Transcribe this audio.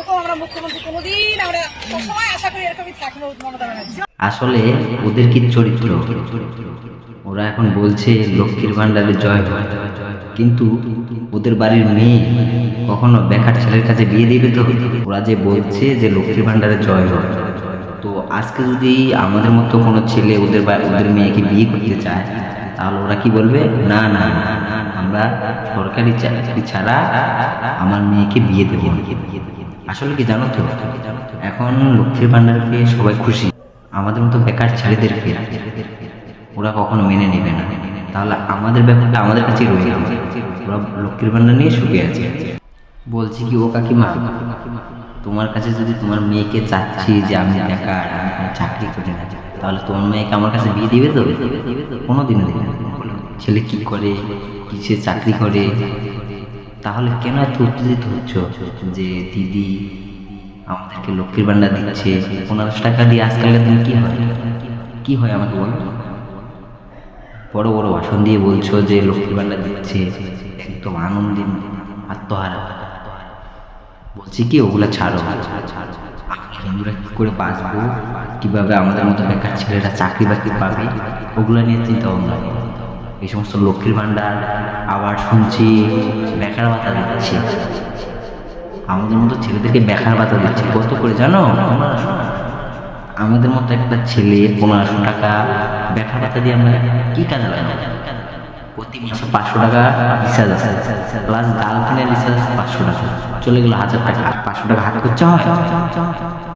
এরকম আমরা মুখ্যমন্ত্রী কোনোদিন আমরা সবসময় আশা করি এরকমই থাকবে মমতা ব্যানার্জি। আসলে ওদের কি চরিত্র, ওরা এখন বলছে লক্ষ্মীর ভান্ডারে জয় হয়, কিন্তু ওদের বাড়ির মেয়ে কখনো বেকার ছেলের কাছে বিয়ে দিবে? তো ওরা যে বলছে যে লক্ষ্মীর ভান্ডারে জয় হয়, তো আজকে যদি আমাদের মতো কোনো ছেলে ওদের মেয়েকে বিয়ে করতে চায়, তাহলে ওরা কি বলবে? না না না, আমরা সরকারি চাকরি ছাড়া আমার মেয়েকে বিয়ে দেবো। আসলে কি জানো তো, এখন লক্ষ্মীর ভান্ডার পেয়ে সবাই খুশি, আমাদের মতো বেকার ছেলেদেরকে ওরা কখনো মেনে নেবে না। তাহলে আমাদের ব্যাপারটা আমাদের কাছে রয়ে গেল, ওরা লক্ষ্মীর ভান্ডার নিয়ে সুখে আছে। বলছি কি, ও কাকিমা, তোমার কাছে যদি তোমার মেয়েকে চাচ্ছি যে আমি বেকার, আমি কোনো চাকরি করি না, তাহলে তোমার মেয়েকে আমার কাছে বিয়ে দিবে তো? কোনো দিনও দিবে না। ছেলে কি করে, কিসে চাকরি করে, তাহলে কেন এত উত্তেজিত হচ্ছ যে দিদি আমাদেরকে লক্ষ্মীর ভান্ডার দিচ্ছে? 1500 টাকা দিয়ে আজকালের দিন কি হয়, কি হয় আমাকে বলো? বড় বড় ভাষণ দিয়ে বলছো যে লক্ষ্মীর ভান্ডার দিচ্ছে, একদম আনন্দে আত্মহারা। বলছি কি, ওগুলা ছাড়ো। আমরা হিন্দুরা কি করে বাঁচবো, কিভাবে আমাদের মতো বেকার ছেলেরা চাকরি বাকরি পাবে, ওগুলা নিয়ে চিন্তা ভাবনা করো। এই সমস্ত লক্ষ্মীর ভান্ডার, আবার শুনছি বেকার ভাতা দিচ্ছে, আমাদের মতো ছেলেদেরকে বেকার ভাতা দিচ্ছে কত করে জানো? 1500। আমাদের মতো একটা ছেলে 1500 টাকা বেকার ভাতা দিয়ে আমরা কি কাজে লাগাবো? প্রতি মাসে 500 টাকা রিচার্জ আছে, প্লাস গার্লফ্রেন্ডের রিচার্জ 500 টাকা, চলে গেল 1000 টাকা, 500 টাকা হাত খরচা হয়।